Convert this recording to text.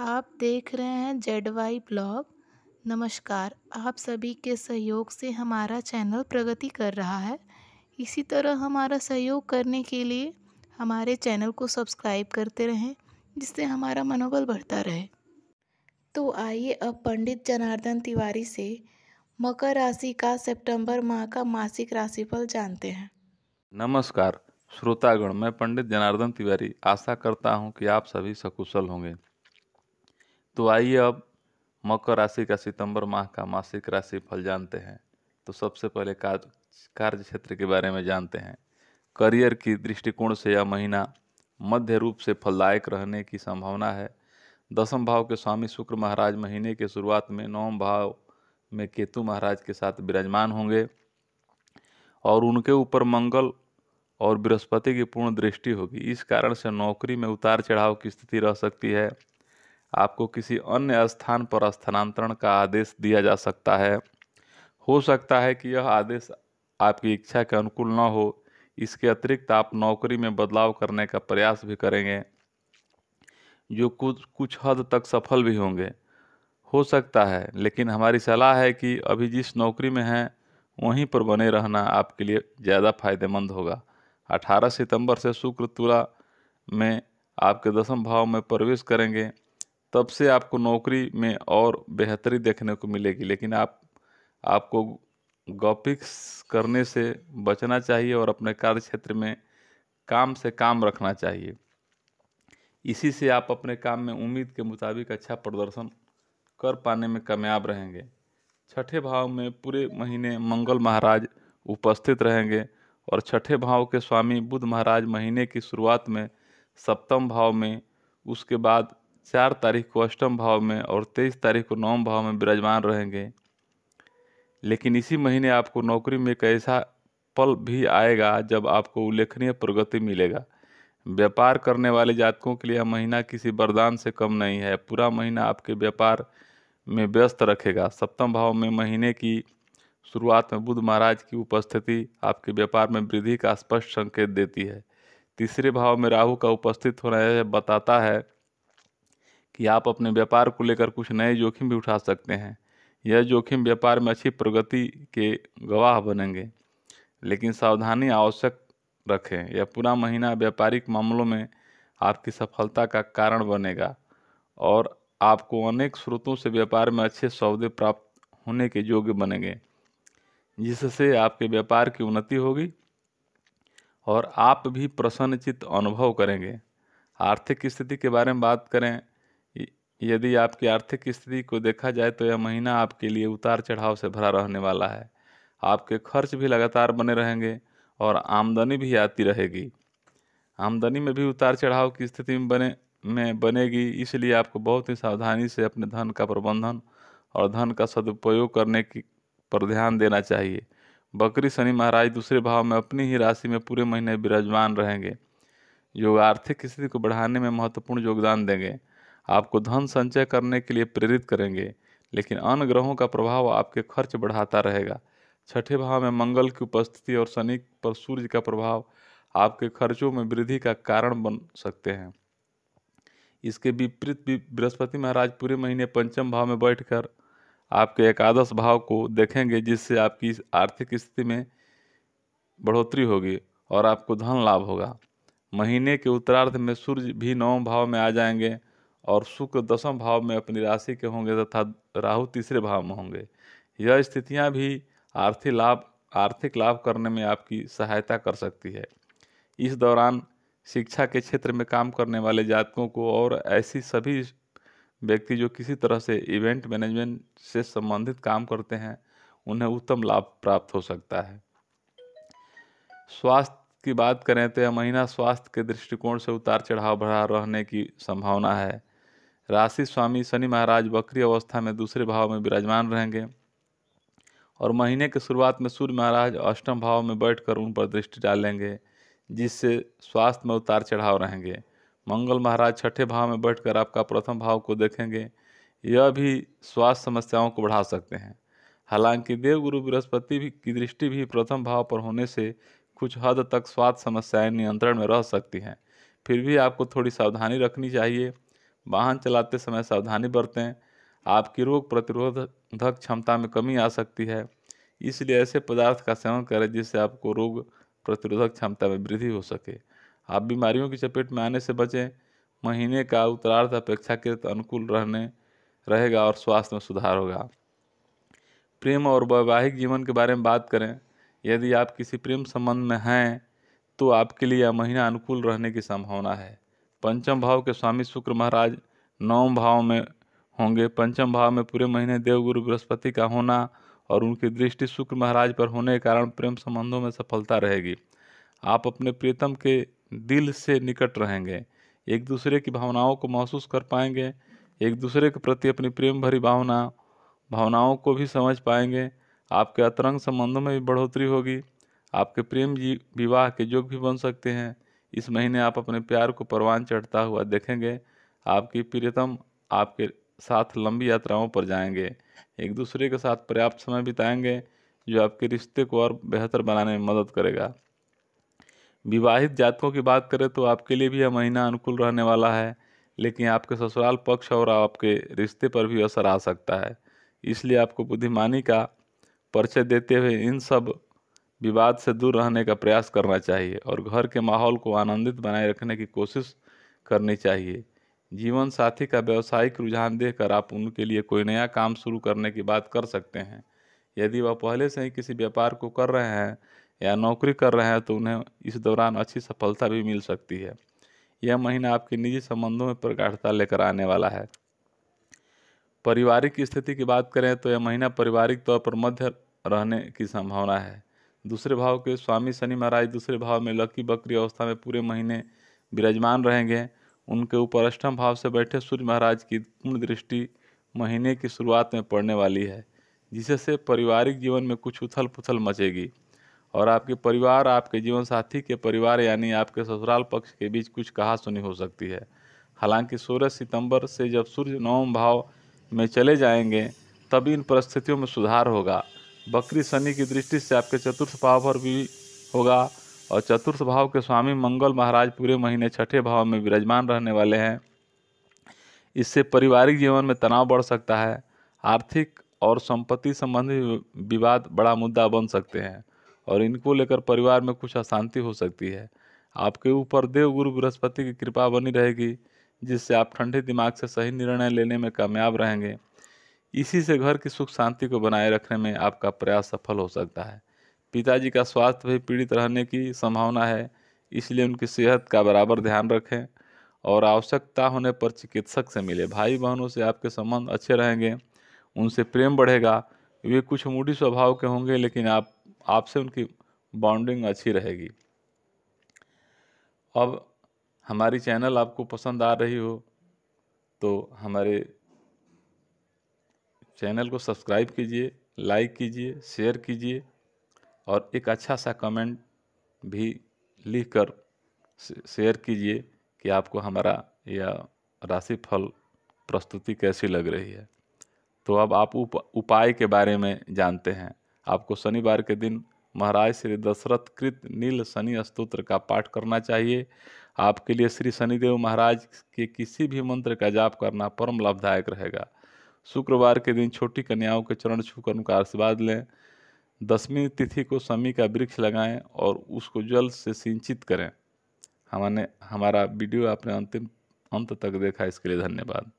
आप देख रहे हैं ZY ब्लॉग। नमस्कार। आप सभी के सहयोग से हमारा चैनल प्रगति कर रहा है। इसी तरह हमारा सहयोग करने के लिए हमारे चैनल को सब्सक्राइब करते रहें, जिससे हमारा मनोबल बढ़ता रहे। तो आइए अब पंडित जनार्दन तिवारी से मकर राशि का सितंबर माह का मासिक राशिफल जानते हैं। नमस्कार श्रोतागण, मैं पंडित जनार्दन तिवारी आशा करता हूं कि आप सभी सकुशल होंगे। तो आइए अब मकर राशि का सितंबर माह का मासिक राशि फल जानते हैं। तो सबसे पहले कार्य क्षेत्र के बारे में जानते हैं। करियर की दृष्टिकोण से यह महीना मध्य रूप से फलदायक रहने की संभावना है। दसम भाव के स्वामी शुक्र महाराज महीने के शुरुआत में नवम भाव में केतु महाराज के साथ विराजमान होंगे और उनके ऊपर मंगल और बृहस्पति की पूर्ण दृष्टि होगी। इस कारण से नौकरी में उतार चढ़ाव की स्थिति रह सकती है। आपको किसी अन्य स्थान पर स्थानांतरण का आदेश दिया जा सकता है। हो सकता है कि यह आदेश आपकी इच्छा के अनुकूल न हो। इसके अतिरिक्त आप नौकरी में बदलाव करने का प्रयास भी करेंगे, जो कुछ हद तक सफल भी होंगे हो सकता है। लेकिन हमारी सलाह है कि अभी जिस नौकरी में हैं वहीं पर बने रहना आपके लिए ज़्यादा फायदेमंद होगा। 18 सितंबर से शुक्र तुला में आपके दसम भाव में प्रवेश करेंगे, तब से आपको नौकरी में और बेहतरी देखने को मिलेगी। लेकिन आपको गॉसिप्स करने से बचना चाहिए और अपने कार्य क्षेत्र में काम से काम रखना चाहिए। इसी से आप अपने काम में उम्मीद के मुताबिक अच्छा प्रदर्शन कर पाने में कामयाब रहेंगे। छठे भाव में पूरे महीने मंगल महाराज उपस्थित रहेंगे और छठे भाव के स्वामी बुध महाराज महीने की शुरुआत में सप्तम भाव में, उसके बाद 4 तारीख को अष्टम भाव में और 23 तारीख को नवम भाव में विराजमान रहेंगे। लेकिन इसी महीने आपको नौकरी में एक ऐसा पल भी आएगा जब आपको उल्लेखनीय प्रगति मिलेगा। व्यापार करने वाले जातकों के लिए यह महीना किसी वरदान से कम नहीं है। पूरा महीना आपके व्यापार में व्यस्त रखेगा। सप्तम भाव में महीने की शुरुआत में बुध महाराज की उपस्थिति आपके व्यापार में वृद्धि का स्पष्ट संकेत देती है। तीसरे भाव में राहु का उपस्थित होना यह बताता है कि आप अपने व्यापार को लेकर कुछ नए जोखिम भी उठा सकते हैं। यह जोखिम व्यापार में अच्छी प्रगति के गवाह बनेंगे, लेकिन सावधानी आवश्यक रखें। यह पूरा महीना व्यापारिक मामलों में आपकी सफलता का कारण बनेगा और आपको अनेक स्रोतों से व्यापार में अच्छे सौदे प्राप्त होने के योग्य बनेंगे, जिससे आपके व्यापार की उन्नति होगी और आप भी प्रसन्नचित्त अनुभव करेंगे। आर्थिक स्थिति के बारे में बात करें, यदि आपकी आर्थिक स्थिति को देखा जाए तो यह महीना आपके लिए उतार चढ़ाव से भरा रहने वाला है। आपके खर्च भी लगातार बने रहेंगे और आमदनी भी आती रहेगी। आमदनी में भी उतार चढ़ाव की स्थिति में बनेगी, इसलिए आपको बहुत ही सावधानी से अपने धन का प्रबंधन और धन का सदुपयोग करने की पर ध्यान देना चाहिए। बकरी शनि महाराज दूसरे भाव में अपनी ही राशि में पूरे महीने विराजमान रहेंगे, जो आर्थिक स्थिति को बढ़ाने में महत्वपूर्ण योगदान देंगे। आपको धन संचय करने के लिए प्रेरित करेंगे, लेकिन अन्य ग्रहों का प्रभाव आपके खर्च बढ़ाता रहेगा। छठे भाव में मंगल की उपस्थिति और शनि पर सूर्य का प्रभाव आपके खर्चों में वृद्धि का कारण बन सकते हैं। इसके विपरीत भी बृहस्पति महाराज पूरे महीने पंचम भाव में बैठकर आपके एकादश भाव को देखेंगे, जिससे आपकी आर्थिक स्थिति में बढ़ोतरी होगी और आपको धन लाभ होगा। महीने के उत्तरार्ध में सूर्य भी नवम भाव में आ जाएंगे और शुक्र दसम भाव में अपनी राशि के होंगे तथा राहु तीसरे भाव में होंगे। यह स्थितियां भी आर्थिक लाभ करने में आपकी सहायता कर सकती है। इस दौरान शिक्षा के क्षेत्र में काम करने वाले जातकों को और ऐसी सभी व्यक्ति जो किसी तरह से इवेंट मैनेजमेंट से संबंधित काम करते हैं, उन्हें उत्तम लाभ प्राप्त हो सकता है। स्वास्थ्य की बात करें तो यह महीना स्वास्थ्य के दृष्टिकोण से उतार चढ़ाव भरा रहने की संभावना है। राशि स्वामी शनि महाराज वक्री अवस्था में दूसरे भाव में विराजमान रहेंगे और महीने की शुरुआत में सूर्य महाराज अष्टम भाव में बैठकर उन पर दृष्टि डालेंगे, जिससे स्वास्थ्य में उतार चढ़ाव रहेंगे। मंगल महाराज छठे भाव में बैठकर आपका प्रथम भाव को देखेंगे, यह भी स्वास्थ्य समस्याओं को बढ़ा सकते हैं। हालांकि देवगुरु बृहस्पति की दृष्टि भी प्रथम भाव पर होने से कुछ हद तक स्वास्थ्य समस्याएं नियंत्रण में रह सकती हैं। फिर भी आपको थोड़ी सावधानी रखनी चाहिए। वाहन चलाते समय सावधानी बरतें। आपकी रोग प्रतिरोधक क्षमता में कमी आ सकती है, इसलिए ऐसे पदार्थ का सेवन करें जिससे आपको रोग प्रतिरोधक क्षमता में वृद्धि हो सके। आप बीमारियों की चपेट में आने से बचें। महीने का उत्तरार्ध अपेक्षाकृत अनुकूल रहेगा और स्वास्थ्य में सुधार होगा। प्रेम और वैवाहिक जीवन के बारे में बात करें, यदि आप किसी प्रेम संबंध में हैं तो आपके लिए यह महीना अनुकूल रहने की संभावना है। पंचम भाव के स्वामी शुक्र महाराज 9वें भाव में होंगे। पंचम भाव में पूरे महीने देवगुरु बृहस्पति का होना और उनकी दृष्टि शुक्र महाराज पर होने के कारण प्रेम संबंधों में सफलता रहेगी। आप अपने प्रियतम के दिल से निकट रहेंगे, एक दूसरे की भावनाओं को महसूस कर पाएंगे, एक दूसरे के प्रति अपनी प्रेम भरी भावनाओं को भी समझ पाएंगे। आपके अंतरंग संबंधों में भी बढ़ोतरी होगी। आपके प्रेम विवाह के योग भी बन सकते हैं। इस महीने आप अपने प्यार को परवान चढ़ता हुआ देखेंगे। आपकी प्रियतम आपके साथ लंबी यात्राओं पर जाएंगे, एक दूसरे के साथ पर्याप्त समय बिताएंगे, जो आपके रिश्ते को और बेहतर बनाने में मदद करेगा। विवाहित जातकों की बात करें तो आपके लिए भी यह महीना अनुकूल रहने वाला है, लेकिन आपके ससुराल पक्ष और आपके रिश्ते पर भी असर आ सकता है। इसलिए आपको बुद्धिमानी का परिचय देते हुए इन सब विवाद से दूर रहने का प्रयास करना चाहिए और घर के माहौल को आनंदित बनाए रखने की कोशिश करनी चाहिए। जीवन साथी का व्यावसायिक रुझान देखकर आप उनके लिए कोई नया काम शुरू करने की बात कर सकते हैं। यदि वह पहले से ही किसी व्यापार को कर रहे हैं या नौकरी कर रहे हैं तो उन्हें इस दौरान अच्छी सफलता भी मिल सकती है। यह महीना आपके निजी संबंधों में प्रगाढ़ता लेकर आने वाला है। पारिवारिक स्थिति की बात करें तो यह महीना पारिवारिक तौर पर मध्य रहने की संभावना है। दूसरे भाव के स्वामी शनि महाराज दूसरे भाव में लकी बकरी अवस्था में पूरे महीने विराजमान रहेंगे। उनके ऊपर अष्टम भाव से बैठे सूर्य महाराज की पूर्ण दृष्टि महीने की शुरुआत में पड़ने वाली है, जिससे पारिवारिक जीवन में कुछ उथल पुथल मचेगी और आपके परिवार आपके जीवन साथी के परिवार यानी आपके ससुराल पक्ष के बीच कुछ कहासुनी हो सकती है। हालांकि 16 सितंबर से जब सूर्य 9वें भाव में चले जाएंगे तब इन परिस्थितियों में सुधार होगा। बकरी शनि की दृष्टि से आपके चतुर्थ भाव पर भी होगा और चतुर्थ भाव के स्वामी मंगल महाराज पूरे महीने छठे भाव में विराजमान रहने वाले हैं। इससे पारिवारिक जीवन में तनाव बढ़ सकता है। आर्थिक और संपत्ति संबंधी विवाद बड़ा मुद्दा बन सकते हैं और इनको लेकर परिवार में कुछ अशांति हो सकती है। आपके ऊपर देवगुरु बृहस्पति की कृपा बनी रहेगी, जिससे आप ठंडे दिमाग से सही निर्णय लेने में कामयाब रहेंगे। इसी से घर की सुख शांति को बनाए रखने में आपका प्रयास सफल हो सकता है। पिताजी का स्वास्थ्य भी पीड़ित रहने की संभावना है, इसलिए उनकी सेहत का बराबर ध्यान रखें और आवश्यकता होने पर चिकित्सक से मिले। भाई बहनों से आपके संबंध अच्छे रहेंगे, उनसे प्रेम बढ़ेगा। वे कुछ मूडी स्वभाव के होंगे, लेकिन आपसे उनकी बॉन्डिंग अच्छी रहेगी। अब हमारी चैनल आपको पसंद आ रही हो तो हमारे चैनल को सब्सक्राइब कीजिए, लाइक कीजिए, शेयर कीजिए और एक अच्छा सा कमेंट भी लिखकर शेयर कीजिए कि आपको हमारा यह राशिफल प्रस्तुति कैसी लग रही है। तो अब आप उपाय के बारे में जानते हैं। आपको शनिवार के दिन महाराज श्री दशरथ कृत नील शनि स्तोत्र का पाठ करना चाहिए। आपके लिए श्री शनिदेव महाराज के किसी भी मंत्र का जाप करना परम लाभदायक रहेगा। शुक्रवार के दिन छोटी कन्याओं के चरण छूकर उनका आशीर्वाद लें। 10वीं तिथि को शमी का वृक्ष लगाएं और उसको जल से सिंचित करें। हमारा वीडियो आपने अंत तक देखा, इसके लिए धन्यवाद।